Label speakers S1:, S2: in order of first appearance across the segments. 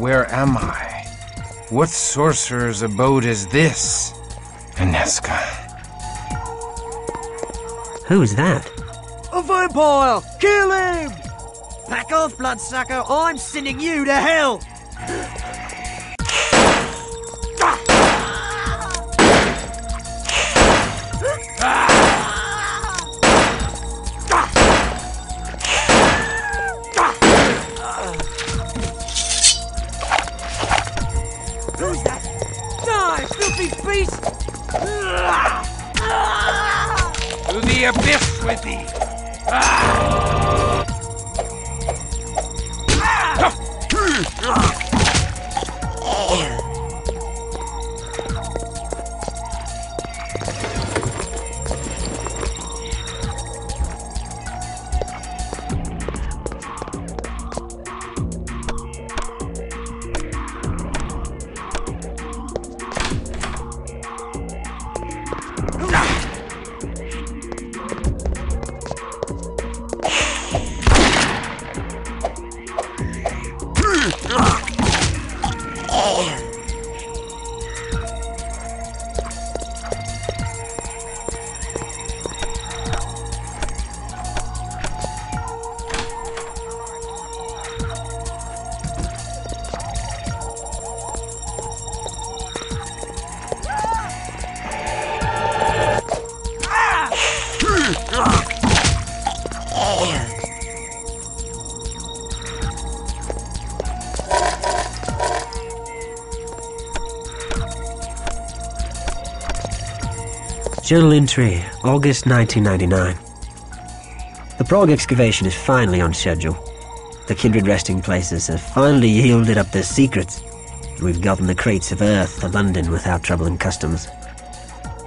S1: Where am I? What sorcerer's abode is this? Inesca.
S2: Who's that?
S3: A vampire! Kill him! Back off, bloodsucker! I'm sending you to hell! Who's that? Die, filthy beast!
S1: To the abyss with thee!
S2: Journal entry, August 1999. The Prague excavation is finally on schedule. The kindred resting places have finally yielded up their secrets, and we've gotten the crates of earth to London without troubling customs.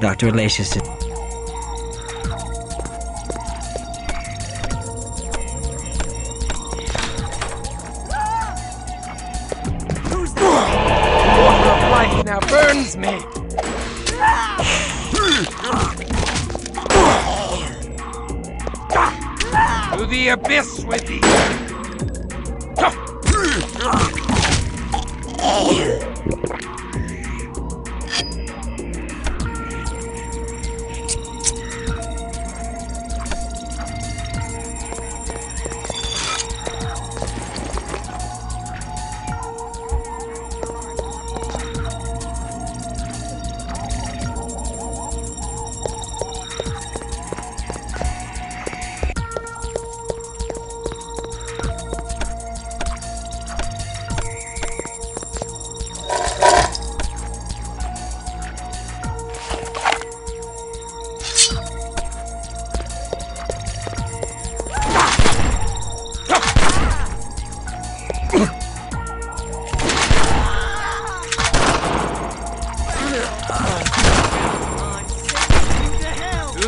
S2: Dr. Alatius said...
S1: Who's the water of life now burns me! To the abyss with thee!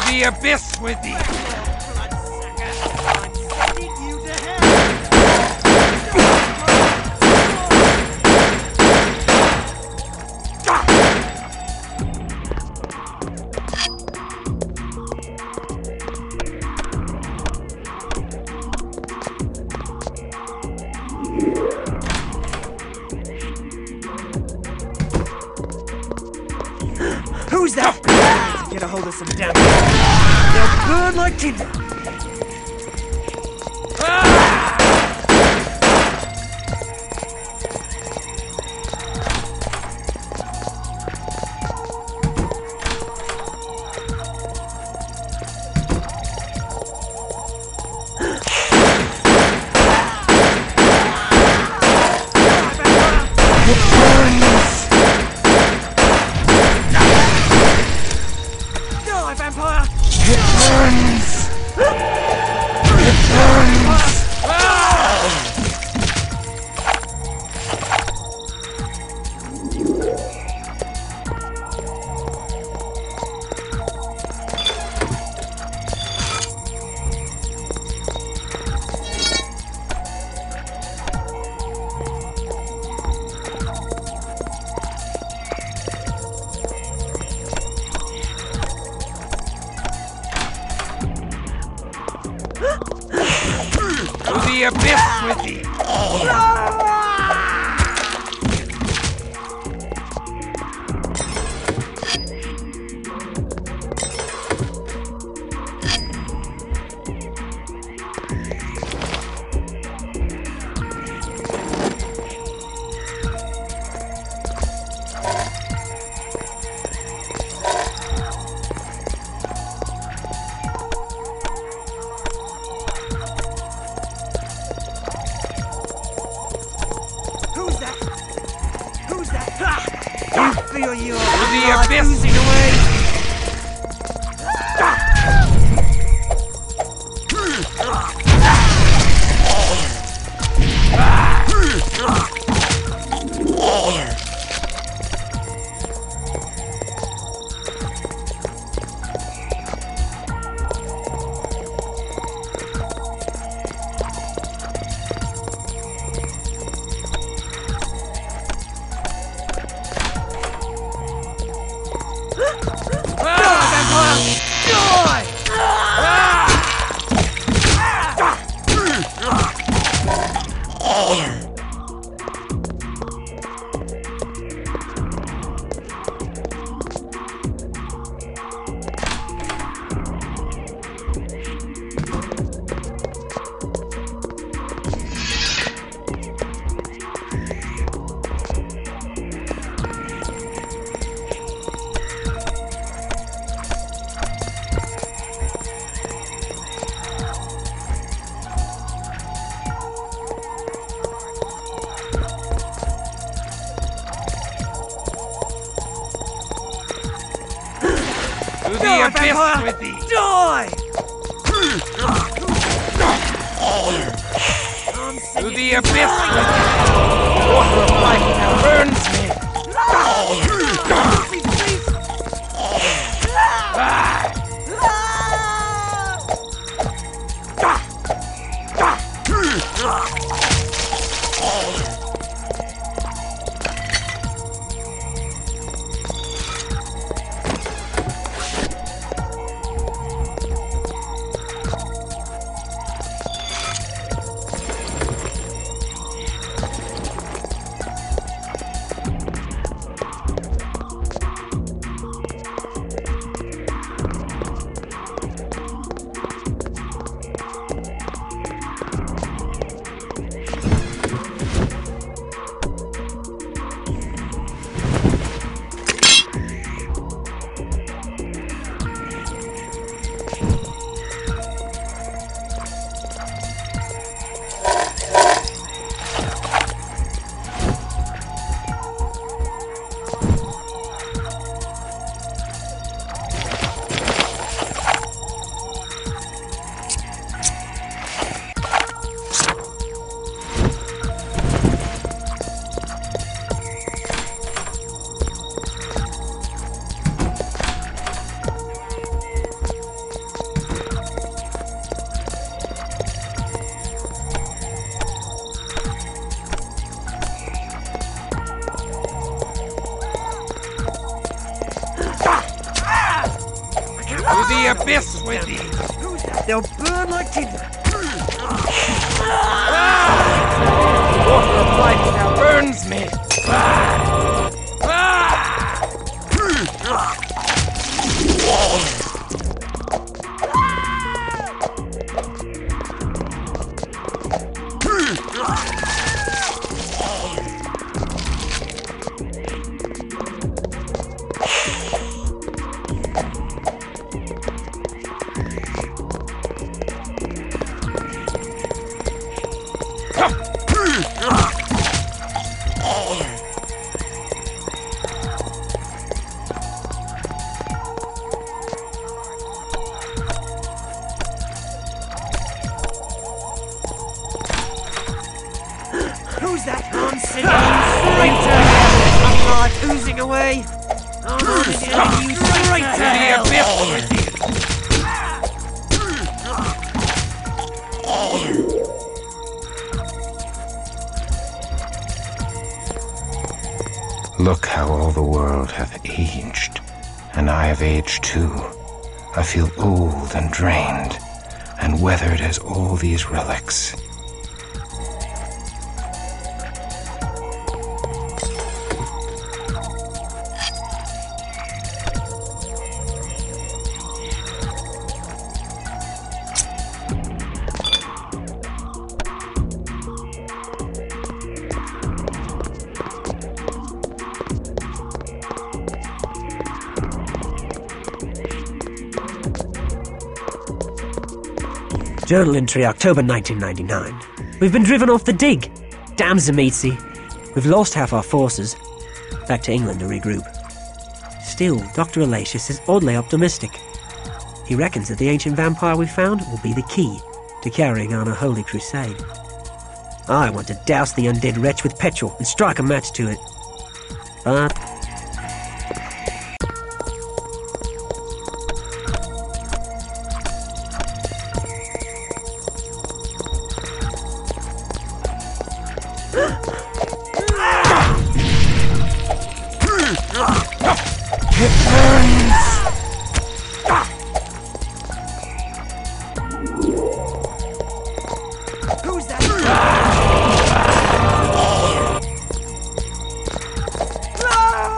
S1: The abyss with thee!
S3: Who's that? Get a hold of some damn. They'll burn like tinder.
S1: The abyss with thee!
S3: you
S1: the abyss.
S3: oozing away.
S1: To the abyss with thee!
S3: Die!
S1: To the abyss with thee! Water of life now burns me! To the abyss with thee!
S3: They'll burn like tinder.
S1: Water of life now burns me!
S3: Who's that on singing? Straight to hell! Life oozing away. I'm on it, you straight to hell!
S1: To the abyss with thee! Look how all the world hath aged, and I have aged too. I feel old and drained, and weathered as all these relics.
S2: Journal entry, October 1999. We've been driven off the dig. Damn Zamitsi. We've lost half our forces. Back to England to regroup. Still, Dr. Elacius is oddly optimistic. He reckons that the ancient vampire we found will be the key to carrying on a holy crusade. I want to douse the undead wretch with petrol and strike a match to it. But
S3: Who's that?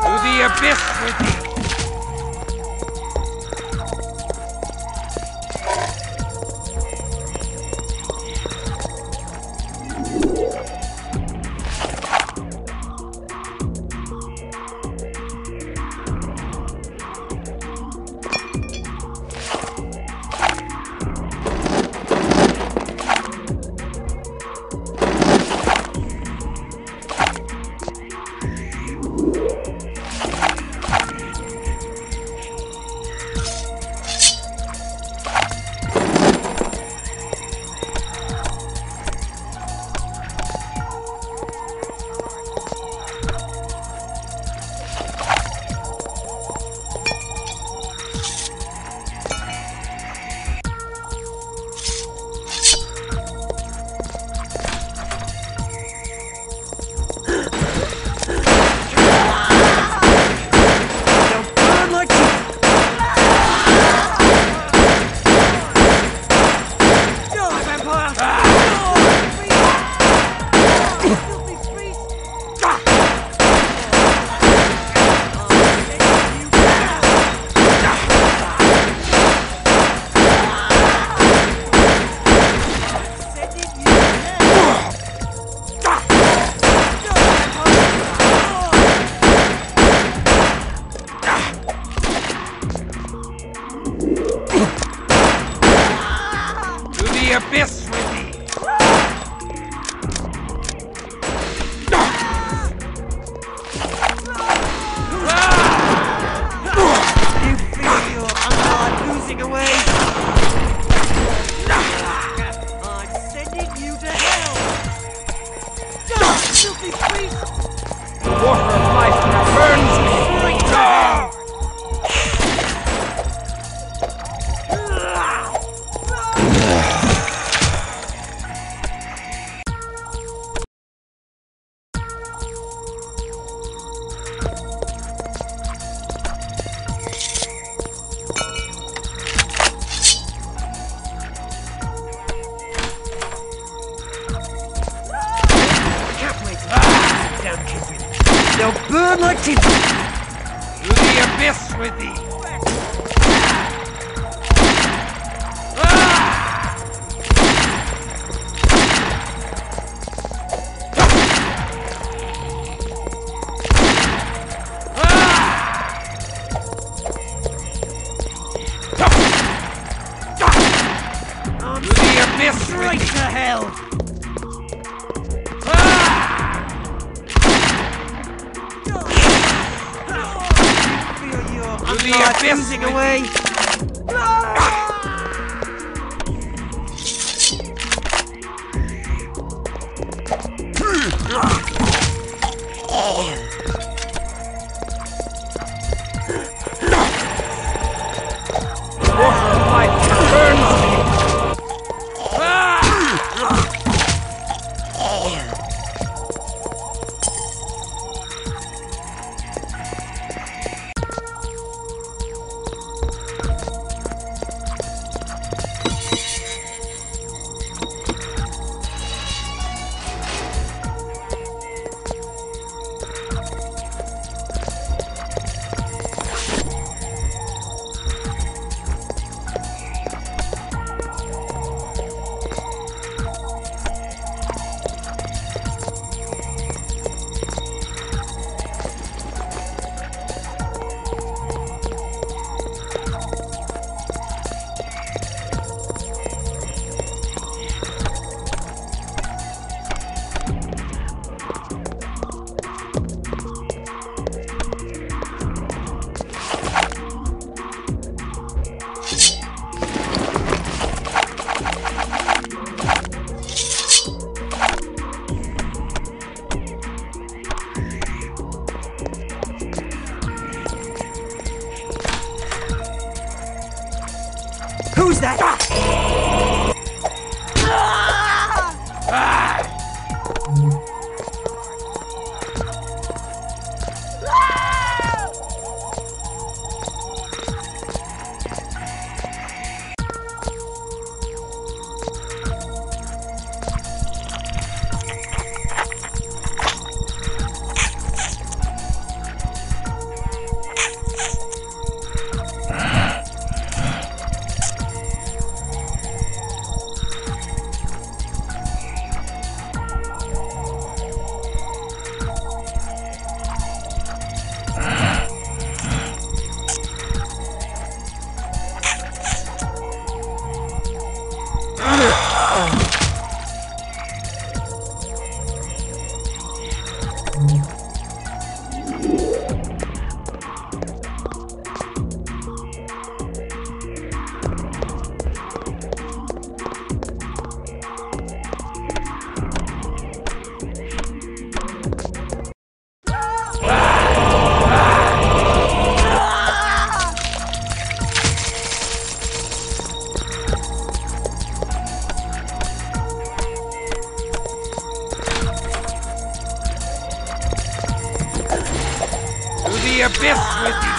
S1: To the abyss with thee! Abyss with thee!
S3: You feel your unheard oozing away? I'm sending you to hell! Filthy beast!
S1: The water of life burns me!
S3: Straight to hell! They'll burn like tinder!
S1: To the abyss with thee!
S3: I'm
S1: To the abyss
S3: straight
S1: with
S3: to
S1: thee!
S3: hell! Feel your
S1: To the
S3: unheard
S1: abyss
S3: oozing
S1: with
S3: away?
S1: The water of life burns me!
S3: Who's that?
S1: The abyss with thee!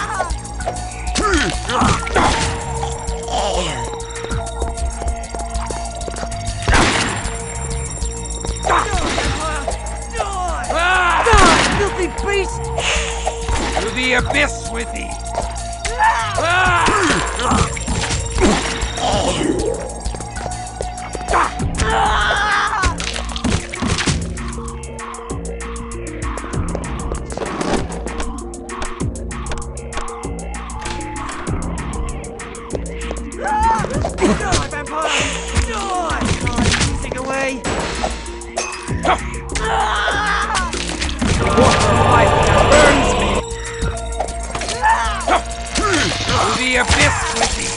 S3: Filthy beast!
S1: To the abyss with thee!
S3: Die, vampire! Die! Oozing away!
S1: Water of life that burns me! To the abyss with thee!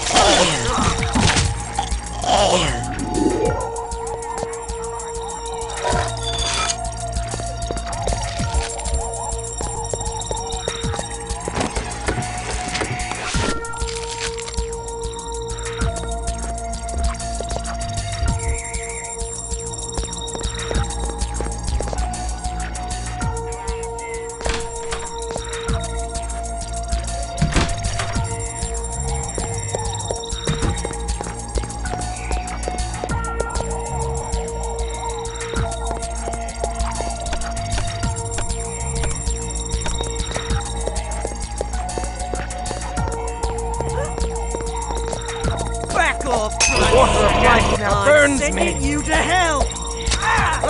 S3: Back off!
S1: Water of life now burns me!
S3: Sending you to hell! I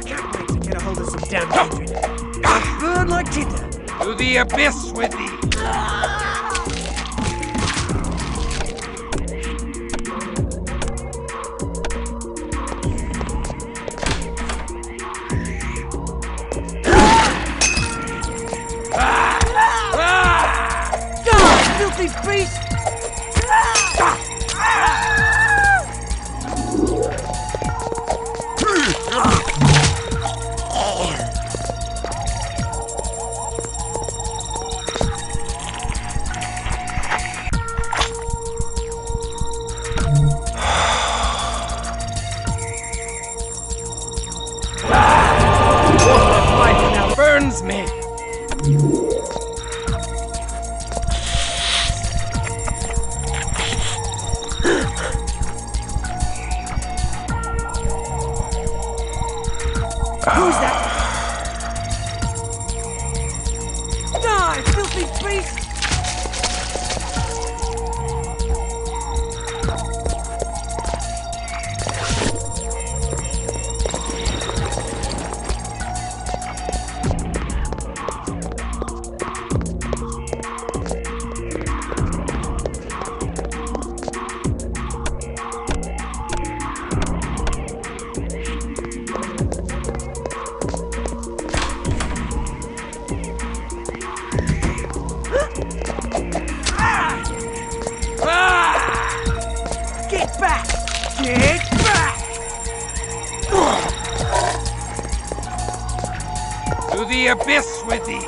S3: can't wait to get a hold of some damn kindred. They'll burn like tinder.
S1: To the abyss with thee!
S3: Die, filthy beast!
S1: Water of life now burns me!
S3: Who's that? Die, filthy beast! Get back! Get back!
S1: To the abyss with thee!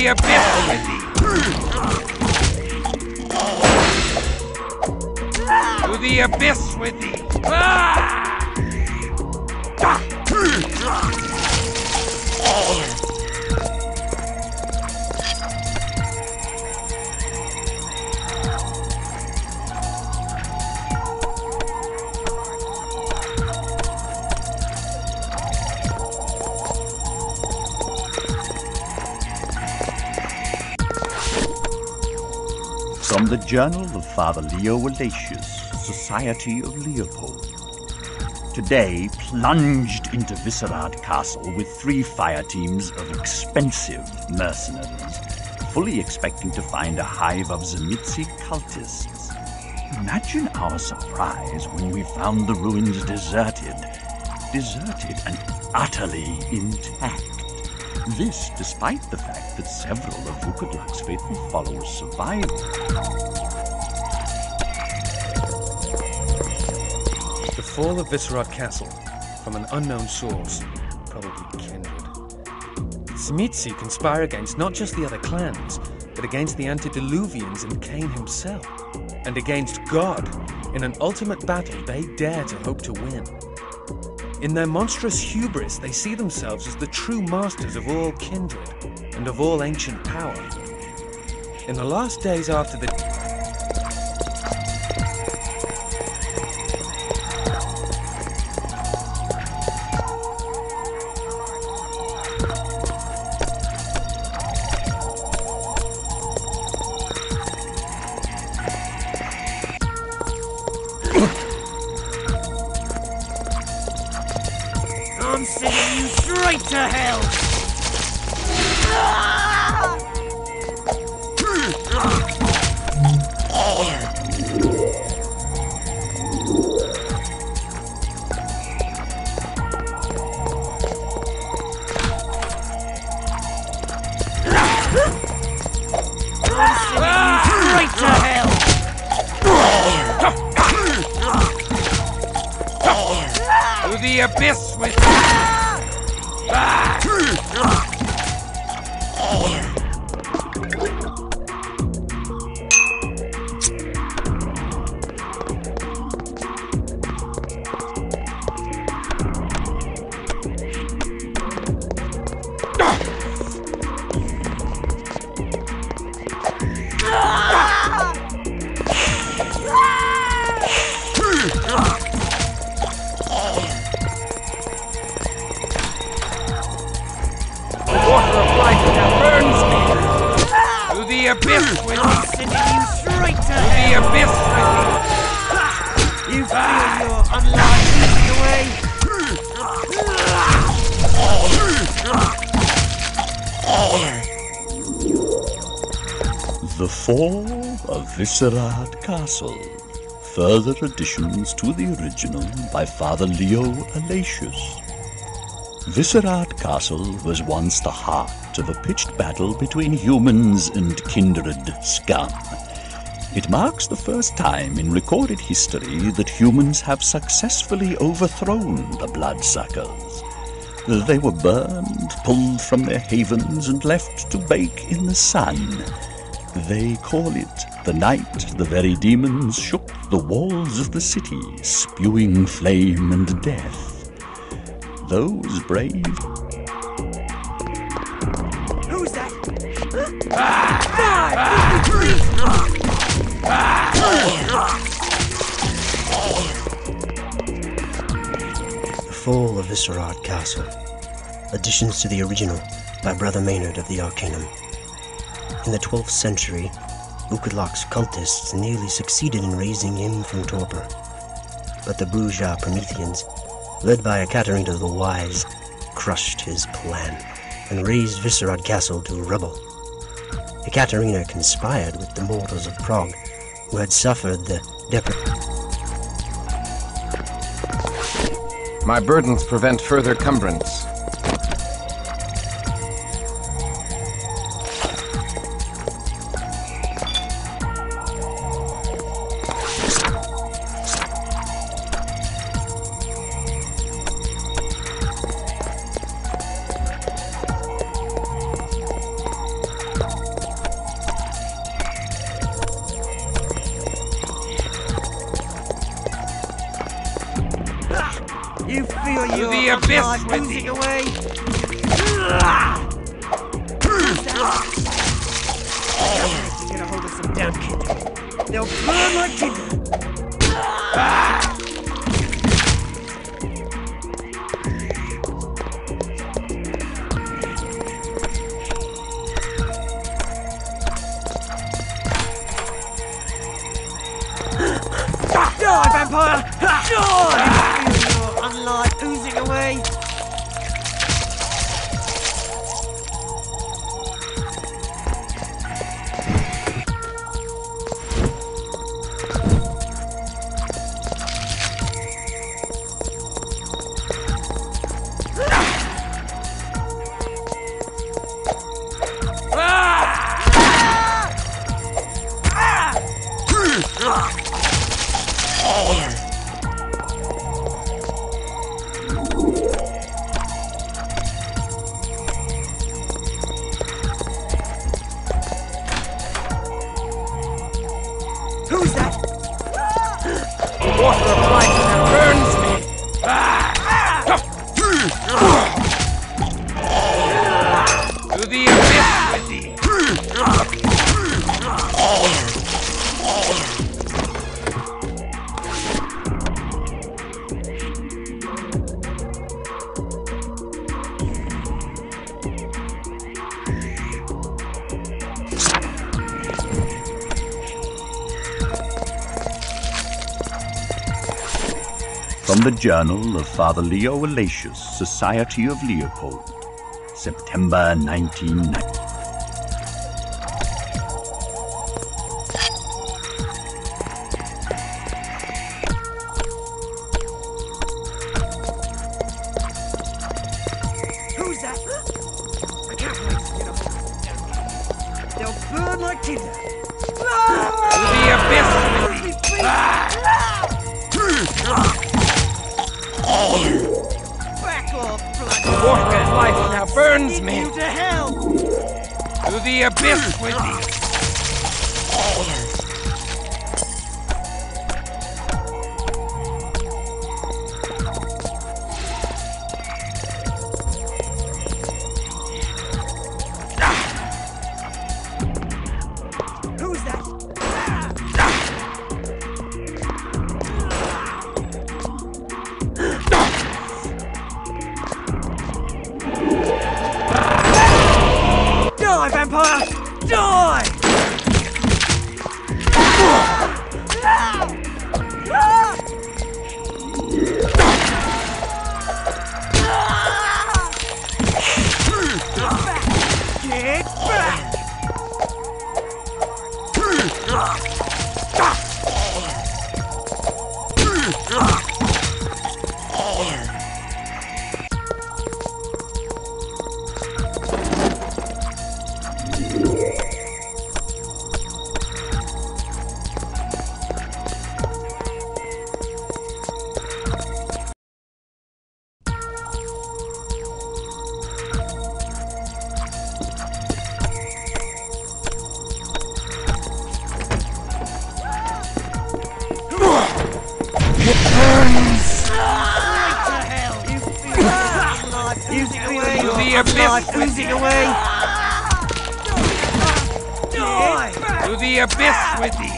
S1: the abyss with thee! To the abyss with thee!
S4: From the Journal of Father Leo Alatius, Society of Leopold. Today, plunged into Viscerad Castle with 3 fire teams of expensive mercenaries, fully expecting to find a hive of Zemitzi cultists. Imagine our surprise when we found the ruins deserted and utterly intact. This despite the fact that several of Vukadlak's faithful followers survived.
S5: The fall of Viscerad Castle, from an unknown source, probably kindred. Smitsi conspire against not just the other clans, but against the antediluvians and Cain himself, and against God, in an ultimate battle they dare to hope to win. In their monstrous hubris, they see themselves as the true masters of all kindred and of all ancient power. In the last days after the
S3: I'm sending you straight to hell!
S1: To the abyss with the abyss with
S3: I'm sending you straight to
S1: the
S3: hell!
S1: abyss with
S3: You feel your unlife easing away?
S4: The Fall of Viscerad Castle. Further additions to the original by Father Leo Alatius. Viscerad Castle was once the heart of a pitched battle between humans and kindred scum. It marks the first time in recorded history that humans have successfully overthrown the bloodsuckers. They were burned, pulled from their havens, and left to bake in the sun. They call it the night the very demons shook the walls of the city, spewing flame and death. Those brave...
S3: Who's that?
S2: The Fall of Viscerad Castle. Additions to the original by Brother Maynard of the Arcanum. In the 12th century, Ukadlak's cultists nearly succeeded in raising him from torpor. But the Bruja Prometheans, led by Ekaterina the Wise, crushed his plan and razed Viscerad Castle to rubble. Ekaterina conspired with the mortals of Prague, who had suffered the
S1: My burdens prevent further cumbrance.
S3: You feel
S6: To
S3: your
S6: the abyss
S3: life
S6: with
S3: oozing
S6: thee.
S3: away? To get a hold of some damn kindred. They'll burn like tinder. Die, vampire! Die! You feel your unlife oozing away? Who's that?
S6: Water of life that burns me. To the abyss with thee.
S4: From the Journal of Father Leo Alatius, Society of Leopold, September 1990.
S3: Who's that? I can't wait to get a hold of some damn kindred. They'll burn like tinder.
S6: To the abyss with thee.
S3: Back off, blood!
S6: Water of life now burns
S3: Send
S6: me.
S3: you to hell!
S6: To the abyss with thee.
S3: Who's that? Die, vampire! Die! Get back! You feel
S6: To the
S3: your
S6: abyss
S3: life
S6: with
S3: oozing
S6: thee.
S3: away? Die!
S6: To the abyss with thee.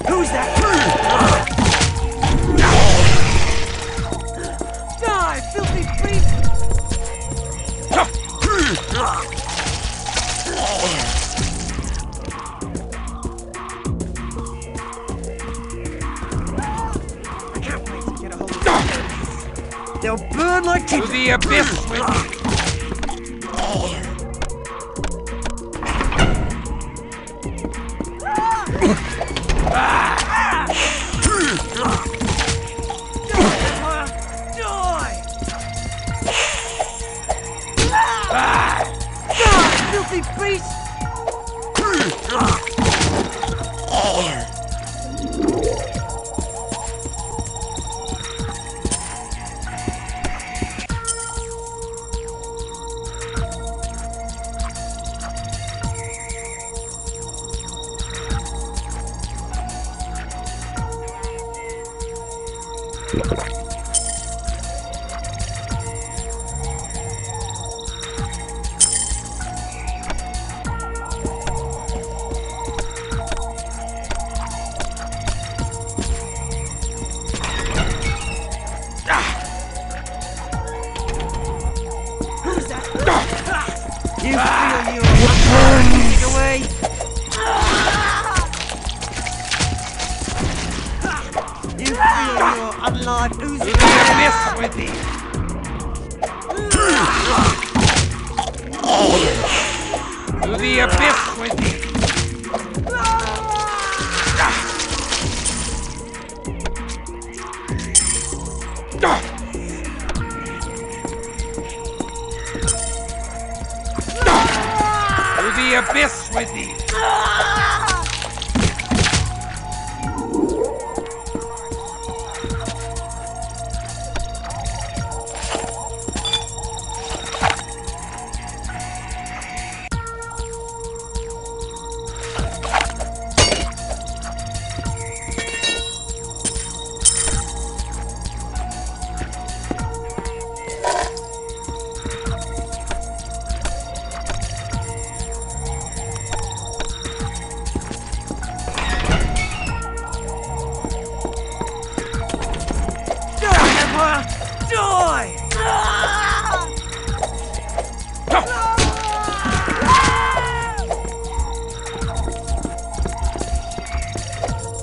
S3: Who's that? Die, filthy beast! I can't wait to get a hold of them. They'll burn like
S6: To
S3: tinder.
S6: the abyss with thee.
S3: Die, filthy beast! You feel your oozing away? You feel your unlife oozing away?
S6: With thee. To the abyss with thee. To the abyss with thee.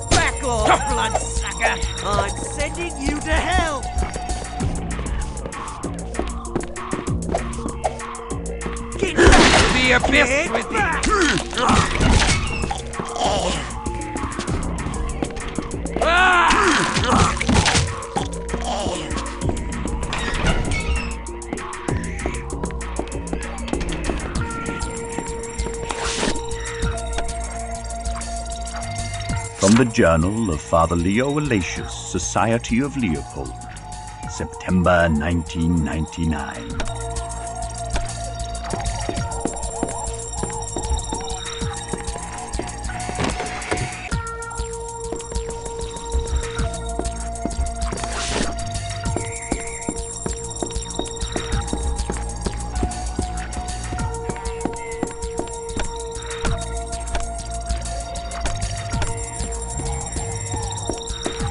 S3: Back off, bloodsucker! I'm sending you to hell! Get back!
S6: To the abyss
S3: Get
S6: with thee.
S3: back!
S4: From the Journal of Father Leo Alatius, Society of Leopold, September 1999.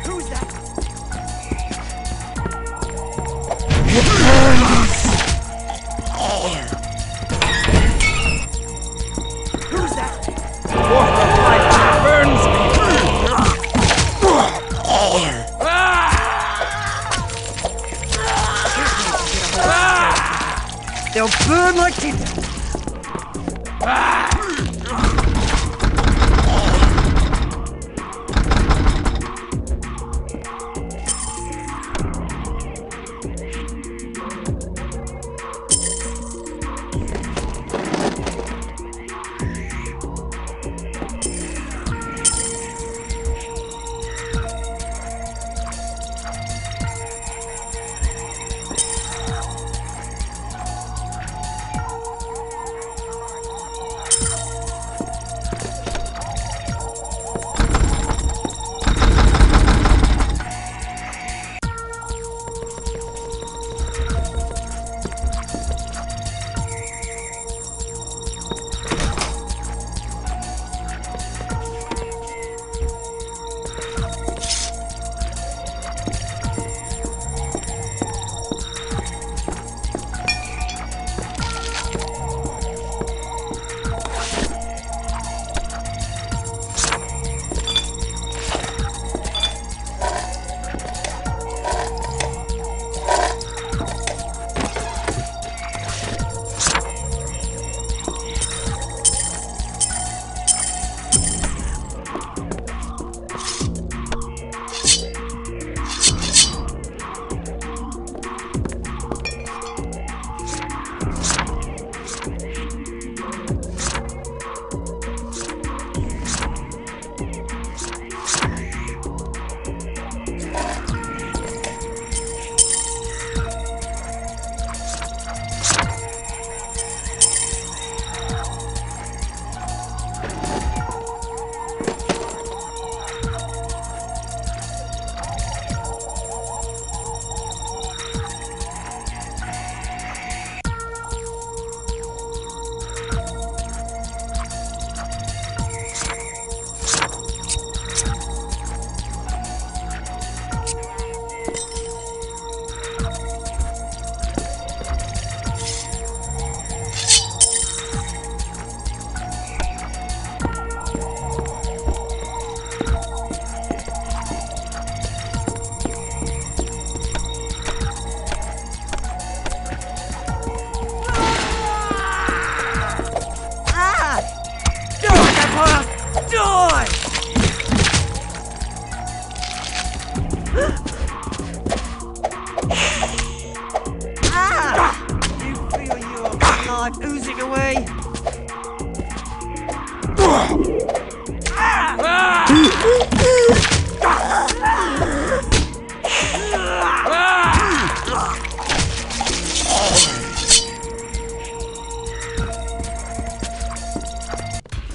S3: Who's that?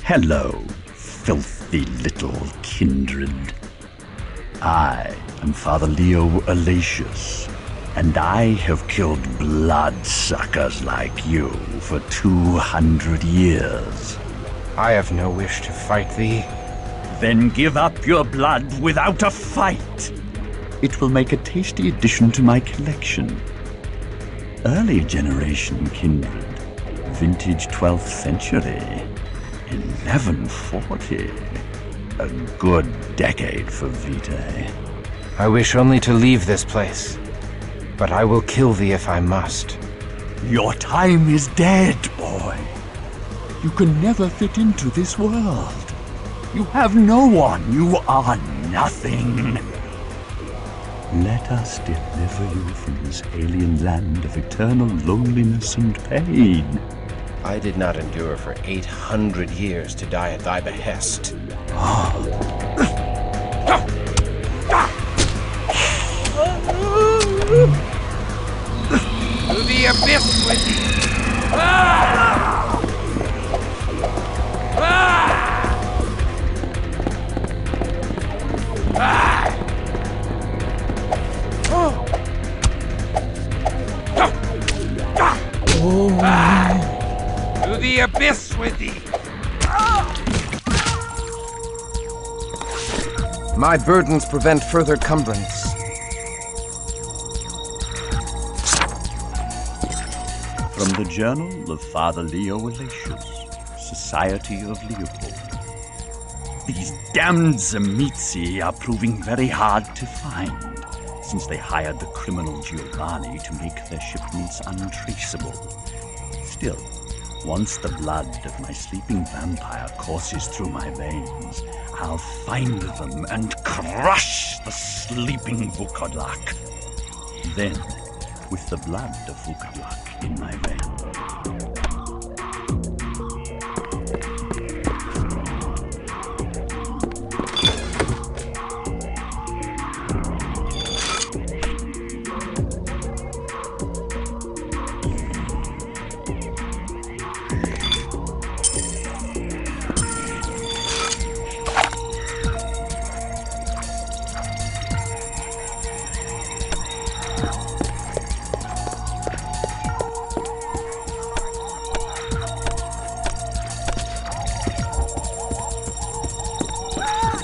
S4: Hello, filthy little kindred. I am Father Leo Alatius, and I have killed bloodsuckers like you for 200 years.
S1: I have no wish to fight thee.
S4: Then give up your blood without a fight. It will make a tasty addition to my collection. Early generation kindred, vintage 12th century, 1140. A good decade for Vitae.
S1: I wish only to leave this place, but I will kill thee if I must.
S4: Your time is dead, boy. You can never fit into this world. You have no one. You are nothing. Let us deliver you from this alien land of eternal loneliness and pain.
S1: I did not endure for 800 years to die at thy behest.
S6: To the abyss with thee! To the abyss with thee!
S1: My burdens prevent further cumbrance.
S4: From the Journal of Father Leo Alatius, Society of Leopold. These damned Zemizzi are proving very hard to find, since they hired the criminal Giovanni to make their shipments untraceable. Still, once the blood of my sleeping vampire courses through my veins, I'll find them and crush the sleeping Vukodlak. Then, with the blood of Vukodlak in my veins,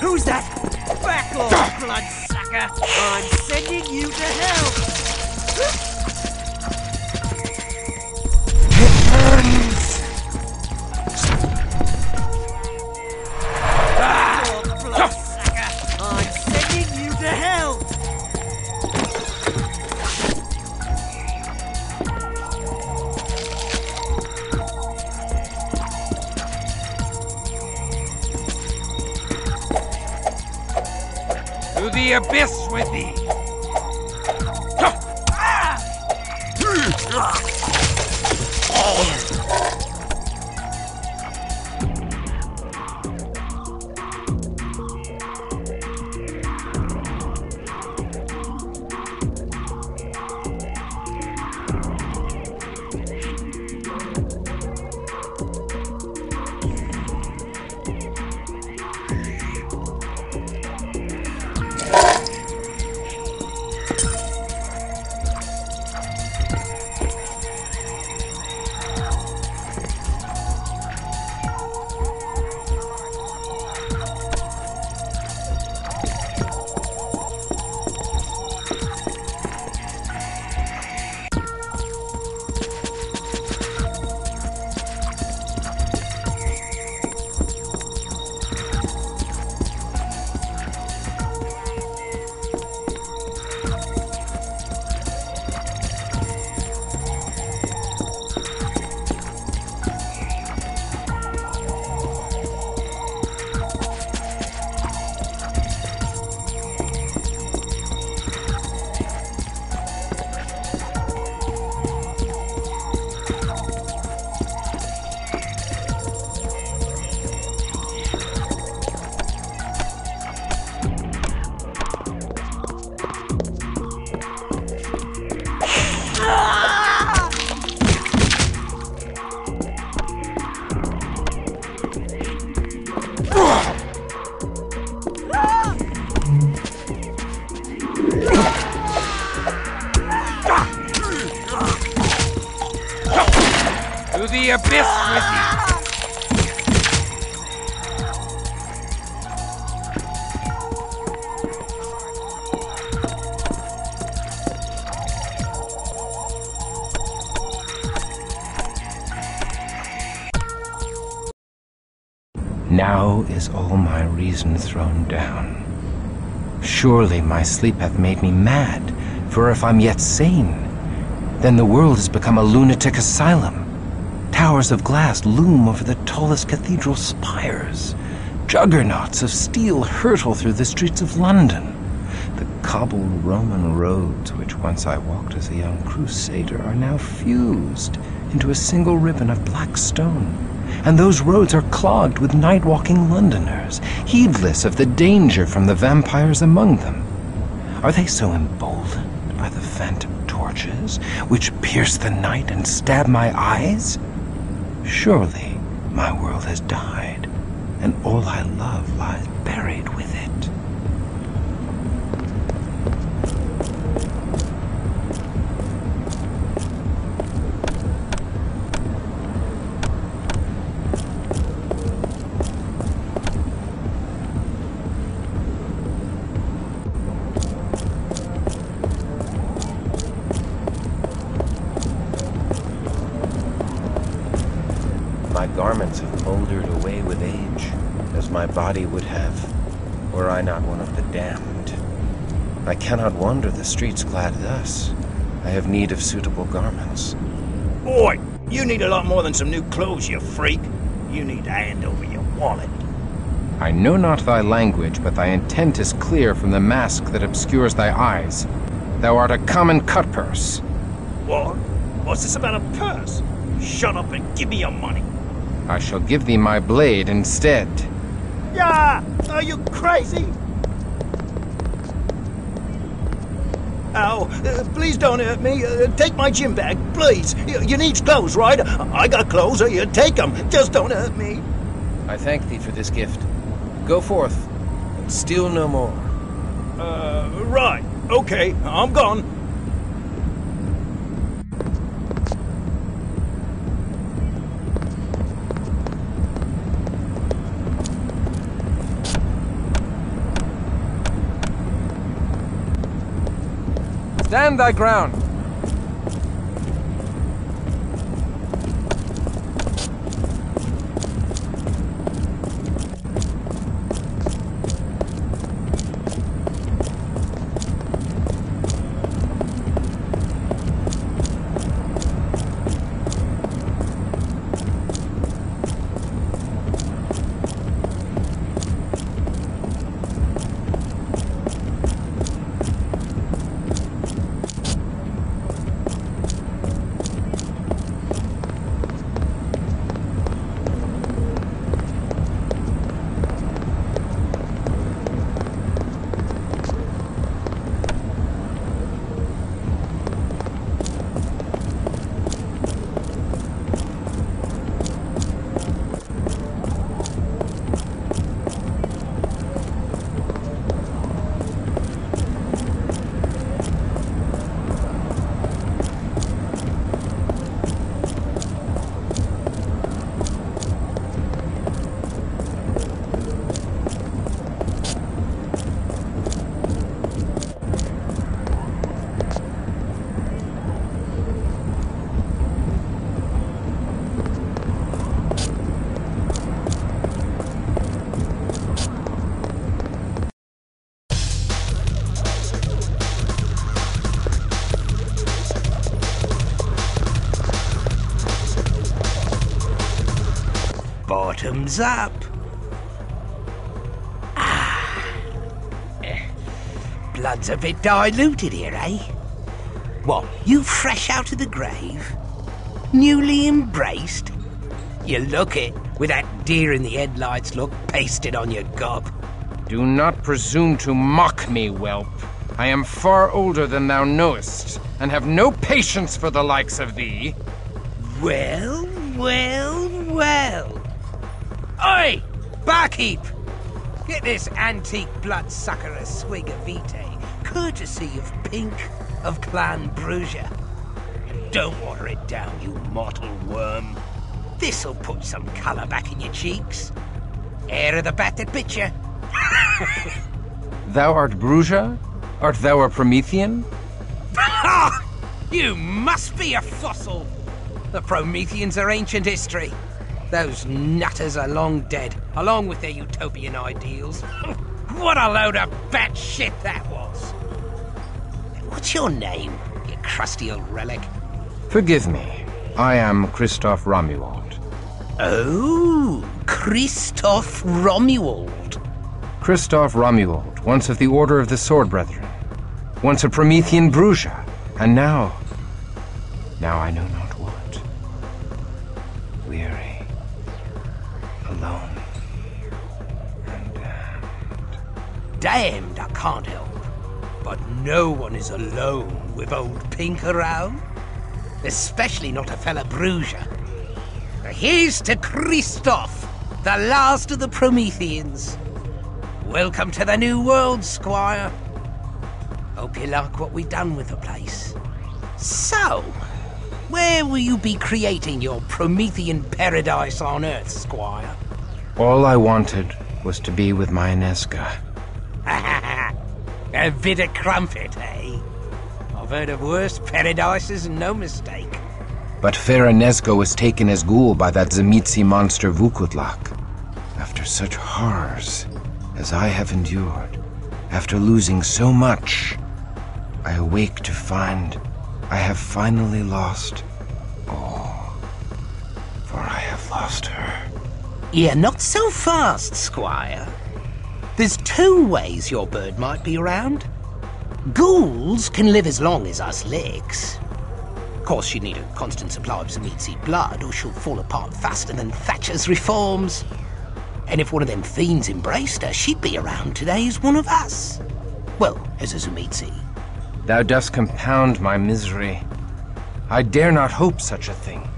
S3: Who's that? Back off, bloodsucker! I'm sending you to hell! Back off, bloodsucker! I'm sending you to hell!
S6: To the abyss with thee! the abyss with thee!
S1: Now is all my reason thrown down. Surely my sleep hath made me mad, for if I'm yet sane, then the world has become a lunatic asylum. Towers of glass loom over the tallest cathedral spires. Juggernauts of steel hurtle through the streets of London. The cobbled Roman roads, which once I walked as a young crusader, are now fused into a single ribbon of black stone. And those roads are clogged with night-walking Londoners, heedless of the danger from the vampires among them. Are they so emboldened by the phantom torches, which pierce the night and stab my eyes? Surely my world has died, and all I love lies buried with it. My garments have moldered away with age, as my body would have, were I not one of the damned. I cannot wander the streets clad thus. I have need of suitable garments.
S7: Boy, you need a lot more than some new clothes, you freak. You need to hand over your wallet.
S1: I know not thy language, but thy intent is clear from the mask that obscures thy eyes. Thou art a common cutpurse.
S7: What? What's this about a purse? Shut up and give me your money.
S1: I shall give thee my blade instead.
S7: Yeah! Are you crazy? Ow, please don't hurt me. Take my gym bag, please. You need clothes, right? I got clothes, you take them. Just don't hurt me.
S1: I thank thee for this gift. Go forth, and steal no more.
S7: Right. Okay, I'm gone.
S5: Stand thy ground!
S7: Bottoms up. Blood's a bit diluted here, eh? What, you fresh out of the grave? Newly embraced? You look it, with that deer in the headlights look pasted on your gob.
S1: Do not presume to mock me, whelp. I am far older than thou knowest, and have no patience for the likes of thee.
S7: Well, well, well. Oi! Barkeep! Get this antique bloodsucker a swig of vitae, courtesy of Pink of Clan Brugia. And don't water it down, you mortal worm. This'll put some colour back in your cheeks. Air of the bat that bit you.
S1: Thou art Bruja? Art thou a Promethean?
S7: You must be a fossil. The Prometheans are ancient history. Those nutters are long dead, along with their utopian ideals. What a load of bat shit that was. What's your name, you crusty old relic?
S1: Forgive me. I am Christoph Romuald.
S7: Oh, Christoph Romuald.
S1: Christoph Romuald, once of the Order of the Sword Brethren. Once a Promethean Bruja, and now I know not what. Weary, alone, and damned.
S7: Damned, I can't help. But no one is alone with old Pink around. Especially not a fella Bruja. Here's to Christoph, the last of the Prometheans. Welcome to the new world, Squire. Hope you like what we've done with the place. So, where will you be creating your Promethean paradise on Earth, Squire?
S1: All I wanted was to be with my Inesca.
S7: A bit of crumpet, eh? I've heard of worse paradises and no mistake.
S1: But fair Inesca was taken as ghoul by that Tzimisce monster Vukutlak. After such horrors as I have endured, after losing so much, I awake to find I have finally lost all. For I have lost her.
S7: Yeah, not so fast, Squire. There's two ways your bird might be around. Ghouls can live as long as us licks. Of course, you need a constant supply of Tzimisce blood, or she'll fall apart faster than Thatcher's reforms. And if one of them fiends embraced her, she'd be around today as one of us. Well, as a Tzimisce.
S1: Thou dost compound my misery. I dare not hope such a thing.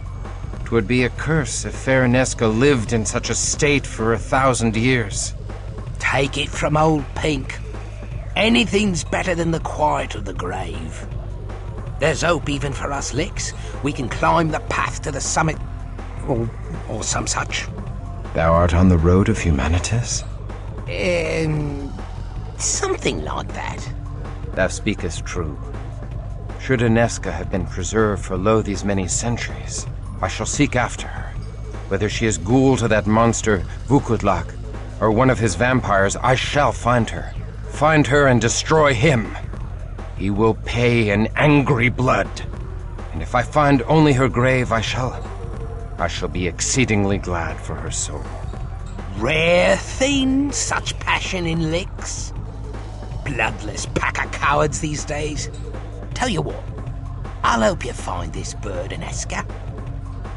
S1: 'Twould be a curse if fair Inesca lived in such a state for 1,000 years.
S7: Take it from old Pink. Anything's better than the quiet of the grave. There's hope even for us licks. We can climb the path to the summit, or some such.
S1: Thou art on the road of humanitas?
S7: Something like that.
S1: Thou speakest true. Should Inesca have been preserved for lo these many centuries, I shall seek after her. Whether she is ghoul to that monster Vukutlak, or one of his vampires, I shall find her. Find her and destroy him. He will pay in angry blood. And if I find only her grave, I shall be exceedingly glad for her soul.
S7: Rare thing, such passion in licks. Bloodless pack of cowards these days. Tell you what, I'll help you find this bird, Inesca.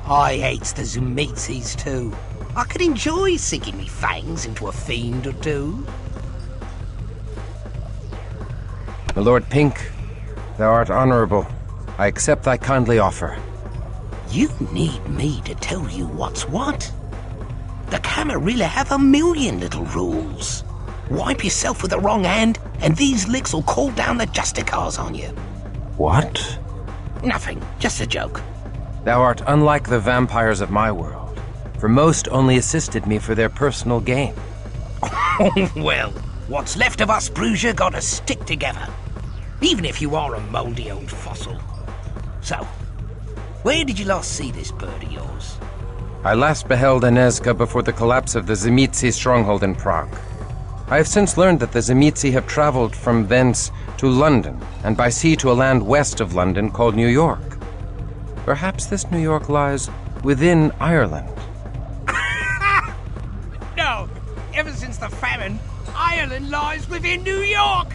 S7: I hates the Tzimisces too. I could enjoy sinking me fangs into a fiend or two.
S1: My Lord Pink, thou art honorable. I accept thy kindly offer.
S7: You need me to tell you what's what. The Camera really have a million little rules. Wipe yourself with the wrong hand, and these licks will call down the Justicars on you.
S1: What?
S7: Nothing, just a joke.
S1: Thou art unlike the vampires of my world, for most only assisted me for their personal gain.
S7: Well, what's left of us, Bruja, gotta stick together. Even if you are a mouldy old fossil. So, where did you last see this bird of yours?
S1: I last beheld Inesca before the collapse of the Tzimisce stronghold in Prague. I have since learned that the Tzimisce have traveled from thence to London, and by sea to a land west of London called New York. Perhaps this New York lies within Ireland.
S7: No, ever since the famine, Ireland lies within New York!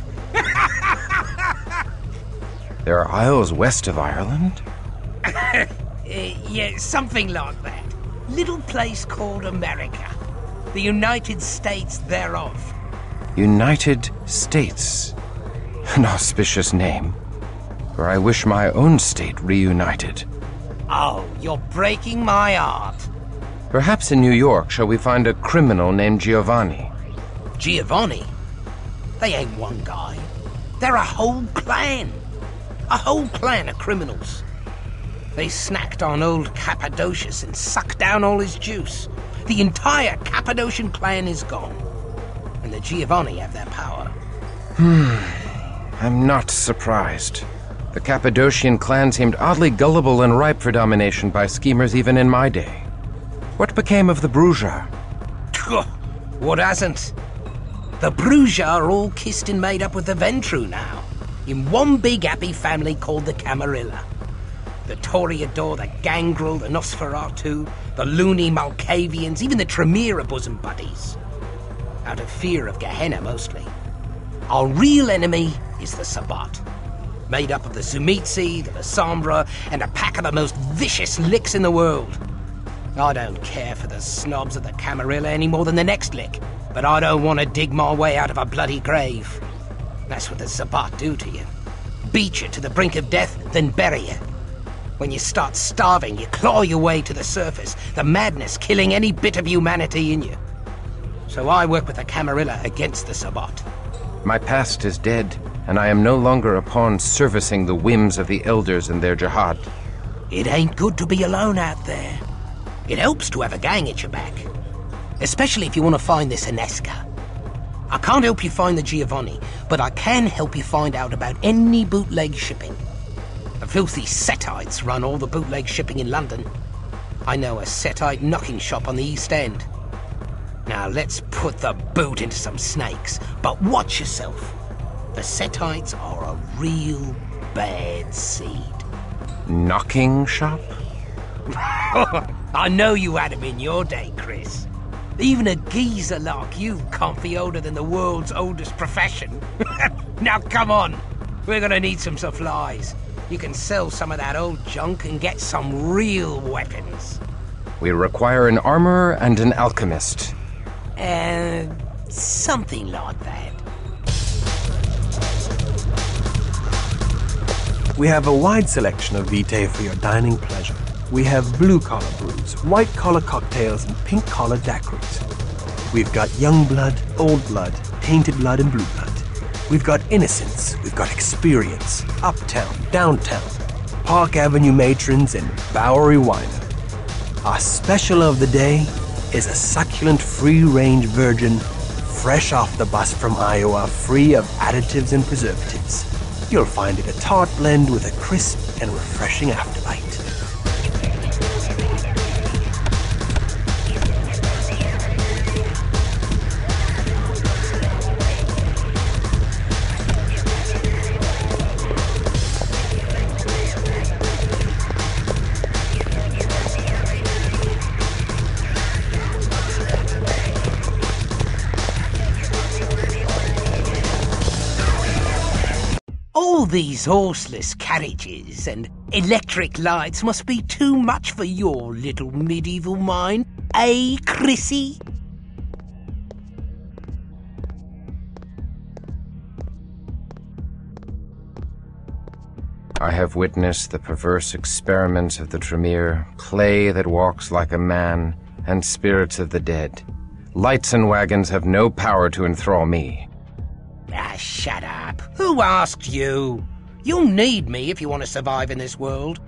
S1: There are isles west of Ireland?
S7: Yeah, something like that. Little place called America. The United States thereof.
S1: United States. An auspicious name. For I wish my own state reunited.
S7: Oh, you're breaking my heart.
S1: Perhaps in New York shall we find a criminal named Giovanni.
S7: Giovanni? They ain't one guy. They're a whole clan. A whole clan of criminals. They snacked on old Cappadocius and sucked down all his juice. The entire Cappadocian clan is gone, and the Giovanni have their power.
S1: I'm not surprised. The Cappadocian clan seemed oddly gullible and ripe for domination by schemers even in my day. What became of the Bruja?
S7: What hasn't? The Bruja are all kissed and made up with the Ventru now, in one big happy family called the Camarilla. The Toreador, the Gangrel, the Nosferatu, the Loony Malkavians, even the Tremere are bosom buddies. Out of fear of Gehenna, mostly. Our real enemy is the Sabbat, made up of the Zumitzi, the Lasombra, and a pack of the most vicious licks in the world. I don't care for the snobs of the Camarilla any more than the next lick, but I don't want to dig my way out of a bloody grave. That's what the Sabbat do to you. Beat you to the brink of death, then bury you. When you start starving, you claw your way to the surface, the madness killing any bit of humanity in you. So I work with the Camarilla against the Sabbat.
S1: My past is dead, and I am no longer a pawn servicing the whims of the elders and their jihad.
S7: It ain't good to be alone out there. It helps to have a gang at your back. Especially if you want to find this Inesca. I can't help you find the Giovanni, but I can help you find out about any bootleg shipping. The filthy Setites run all the bootleg shipping in London. I know a Setite knocking shop on the East End. Now let's put the boot into some snakes, but watch yourself. The Setites are a real bad seed.
S1: Knocking shop?
S7: I know you had him in your day, Chris. Even a geezer like you can't be older than the world's oldest profession. Now come on, we're gonna need some supplies. You can sell some of that old junk and get some real weapons.
S1: We require an armorer and an alchemist.
S7: Something like that.
S8: We have a wide selection of vitae for your dining pleasure. We have blue-collar brews, white-collar cocktails, and pink-collar daiquiris. We've got young blood, old blood, tainted blood, and blue blood. We've got innocence, we've got experience, uptown, downtown, Park Avenue matrons, and Bowery winer. Our special of the day is a succulent free-range virgin, fresh off the bus from Iowa, free of additives and preservatives. You'll find it a tart blend with a crisp and refreshing afterbite.
S7: All these horseless carriages and electric lights must be too much for your little medieval mind, eh, Chrissy?
S1: I have witnessed the perverse experiments of the Tremere, clay that walks like a man, and spirits of the dead. Lights and wagons have no power to enthrall me.
S7: Ah, shut up. Who asked you? You'll need me if you want to survive in this world.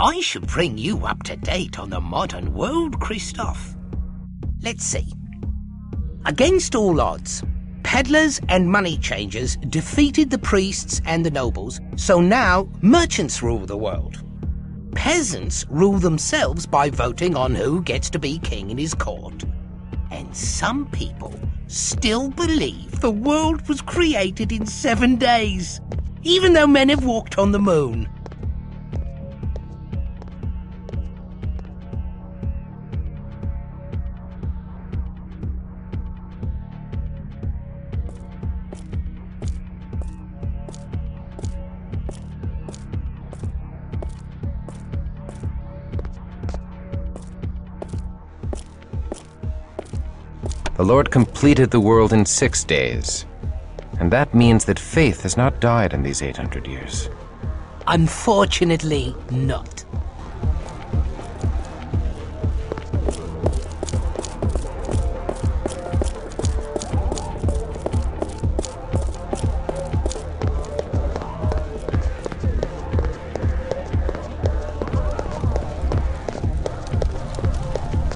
S7: I should bring you up to date on the modern world, Christoph. Let's see. Against all odds, peddlers and money changers defeated the priests and the nobles, so now merchants rule the world. Peasants rule themselves by voting on who gets to be king in his court. And some people still believe the world was created in 7 days, even though men have walked on the moon.
S1: The Lord completed the world in 6 days. And that means that faith has not died in these 800 years.
S7: Unfortunately, not.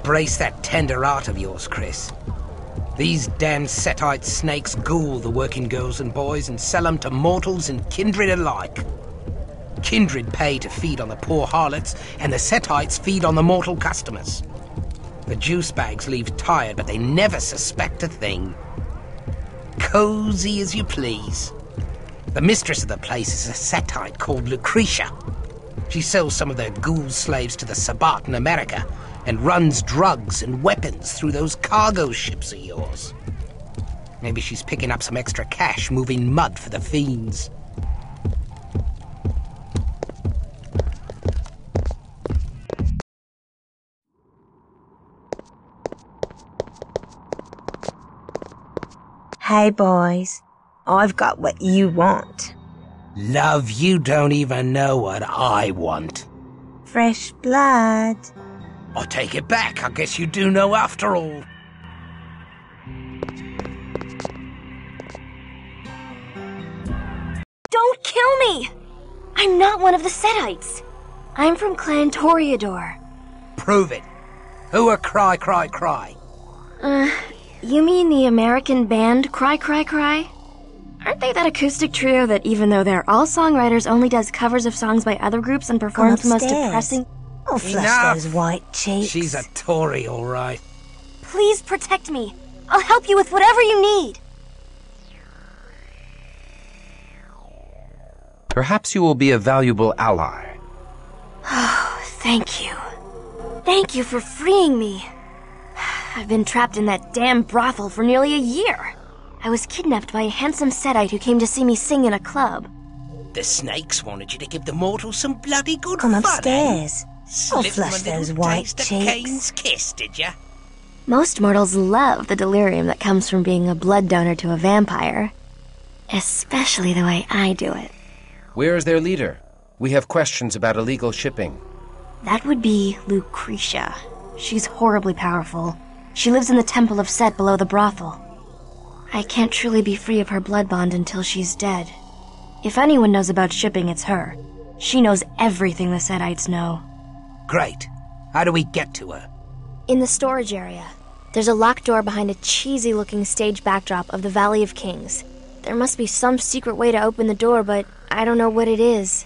S7: Brace that tender heart of yours, Chris. These damn Setite snakes ghoul the working girls and boys and sell them to mortals and kindred alike. Kindred pay to feed on the poor harlots, and the Setites feed on the mortal customers. The juice bags leave tired, but they never suspect a thing. Cozy as you please. The mistress of the place is a Setite called Lucretia. She sells some of their ghoul slaves to the Sabbat in America, and runs drugs and weapons through those cargo ships of yours. Maybe she's picking up some extra cash moving mud for the fiends.
S9: Hey boys, I've got what you want.
S7: Love, you don't even know what I want.
S9: Fresh blood.
S7: I take it back. I guess you do know after all.
S10: Don't kill me! I'm not one of the Setites. I'm from Clan Toreador.
S7: Prove it. Who are Cry Cry Cry?
S10: You mean the American band Cry Cry Cry? Aren't they that acoustic trio that, even though they're all songwriters, only does covers of songs by other groups and performs the most depressing...
S9: I'll flush
S7: Enough.
S9: those white cheeks.
S7: She's a Tory, all right.
S10: Please protect me. I'll help you with whatever you need.
S1: Perhaps you will be a valuable ally.
S10: Oh, thank you. Thank you for freeing me. I've been trapped in that damn brothel for nearly a year. I was kidnapped by a handsome Setite who came to see me sing in a club.
S7: The snakes wanted you to give the mortals some bloody good
S9: Come
S7: fun,
S9: upstairs.
S7: Eh?
S9: I'll
S7: Slip 'em
S9: flush
S7: a little
S9: those white
S7: taste of
S9: cheeks.
S7: Cain's kiss, did ya?
S10: Most mortals love the delirium that comes from being a blood donor to a vampire. Especially the way I do it.
S1: Where is their leader? We have questions about illegal shipping.
S10: That would be Lucretia. She's horribly powerful. She lives in the Temple of Set below the brothel. I can't truly be free of her blood bond until she's dead. If anyone knows about shipping, it's her. She knows everything the Setites know.
S7: Great. How do we get to her?
S10: In the storage area. There's a locked door behind a cheesy-looking stage backdrop of the Valley of Kings. There must be some secret way to open the door, but I don't know what it is.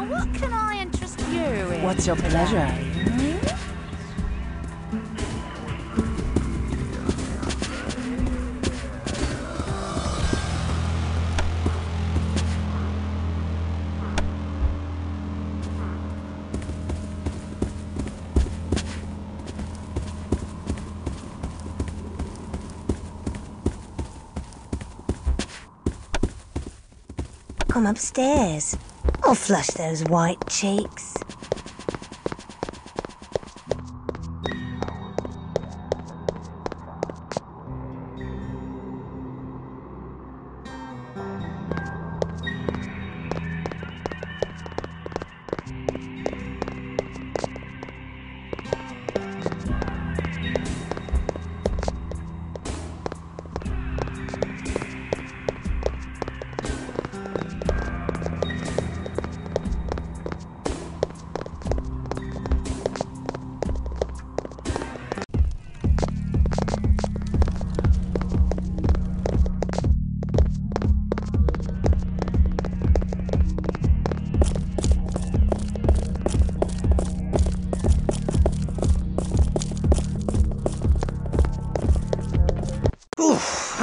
S11: What can I interest you in?
S9: What's your pleasure? Come upstairs. I'll flush those white cheeks.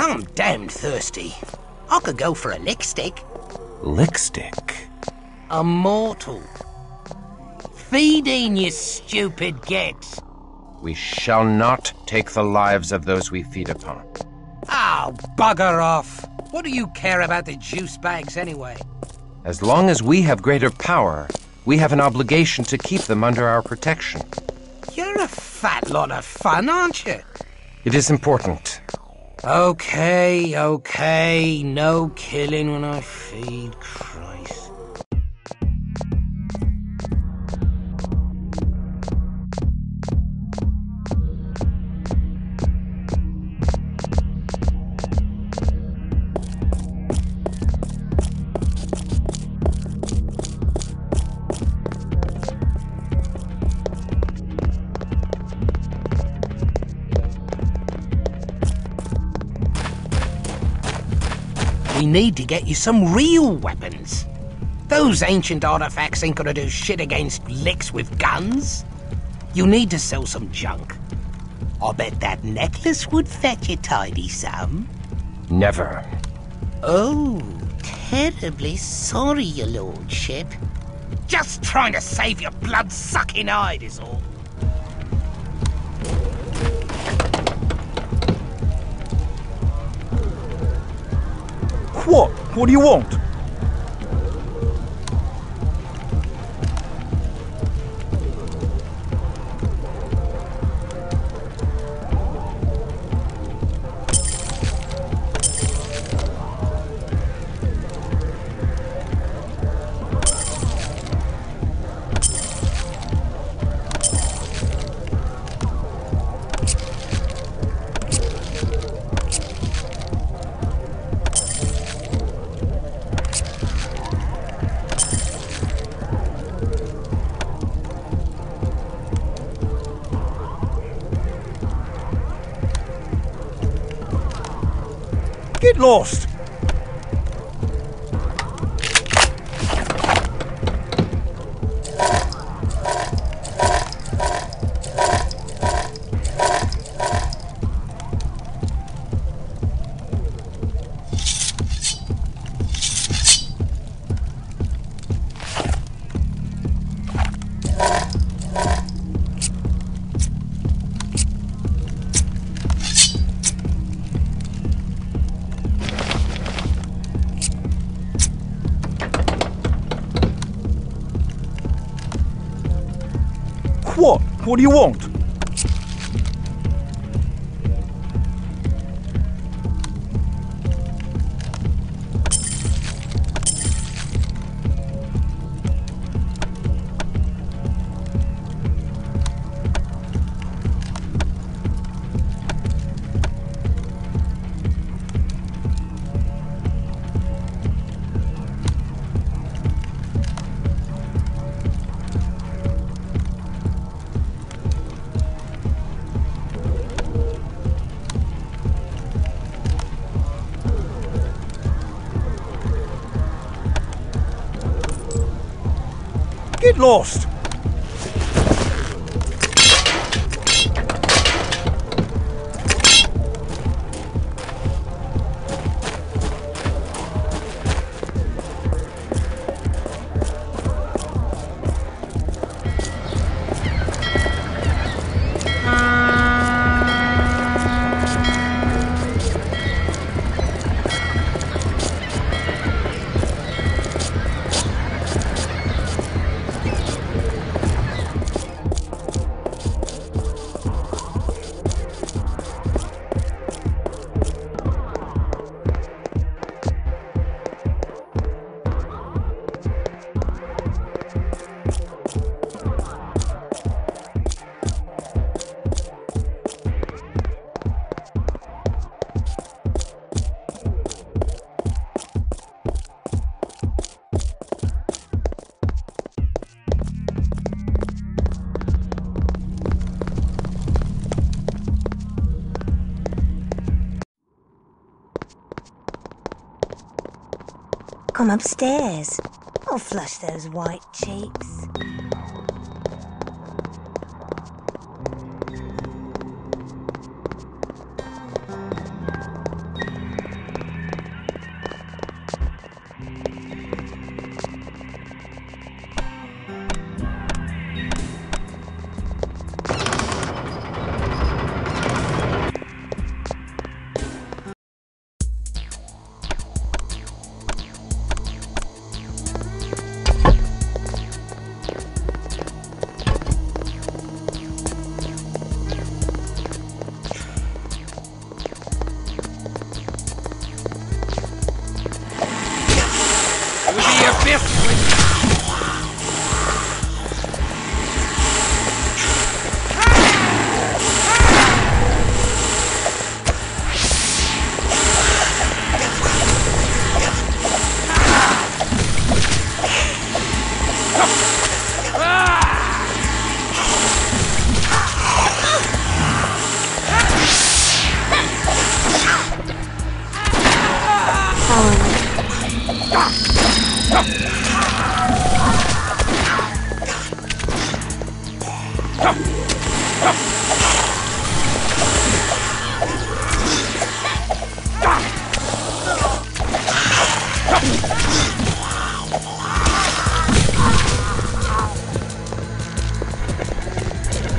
S7: I'm damned thirsty. I could go for a lick stick.
S1: Lick stick?
S7: A mortal. Feeding, you stupid git.
S1: We shall not take the lives of those we feed upon.
S7: Oh, bugger off. What do you care about the juice bags anyway?
S1: As long as we have greater power, we have an obligation to keep them under our protection.
S7: You're a fat lot of fun, aren't you?
S1: It is important.
S7: Okay, no killing when I feed, Christ. We need to get you some real weapons. Those ancient artifacts ain't gonna do shit against licks with guns. You need to sell some junk. I bet that necklace would fetch a tidy sum.
S1: Never.
S7: Oh, terribly sorry, your lordship. Just trying to save your blood-sucking hide is all.
S12: What? What do you want? Get lost! What? What do you want? Get lost!
S9: Come upstairs. I'll flush those white cheeks.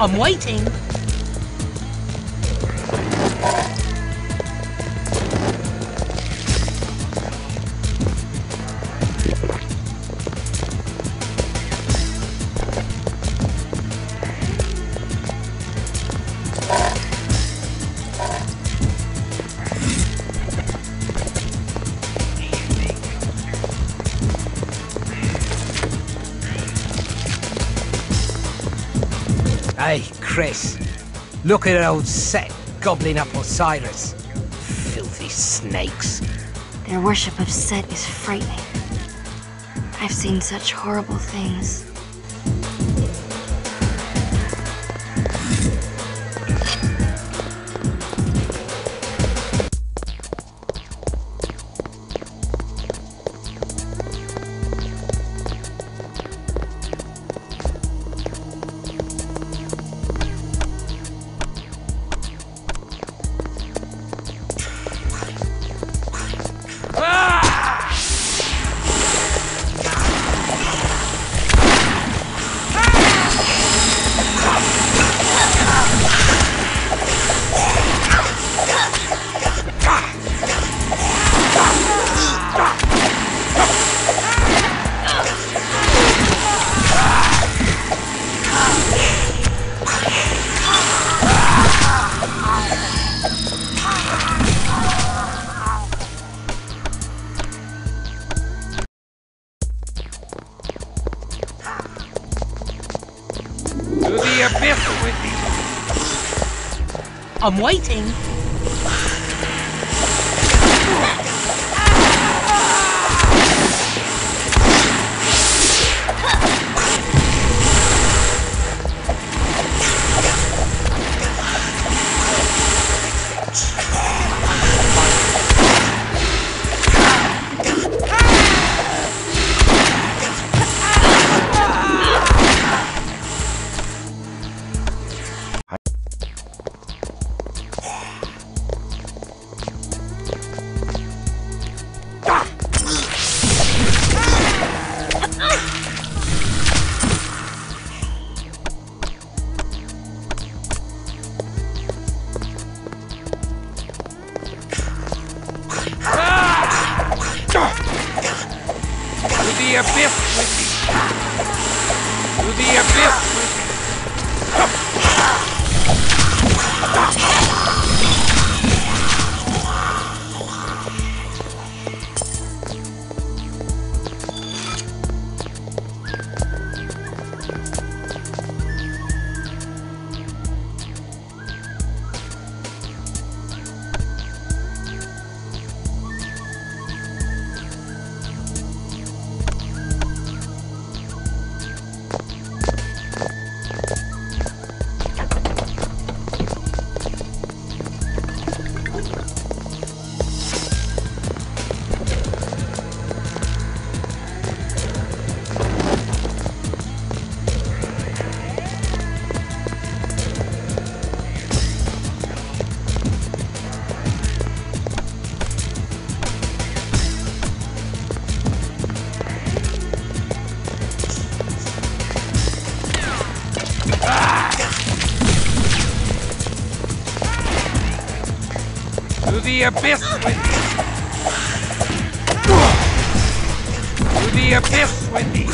S7: I'm waiting. Hey, Chris. Look at old Set gobbling up Osiris. Filthy snakes.
S10: Their worship of Set is frightening. I've seen such horrible things.
S7: I'm waiting.
S6: the abyss with me! To the abyss with me! To the abyss with me! To the abyss with me!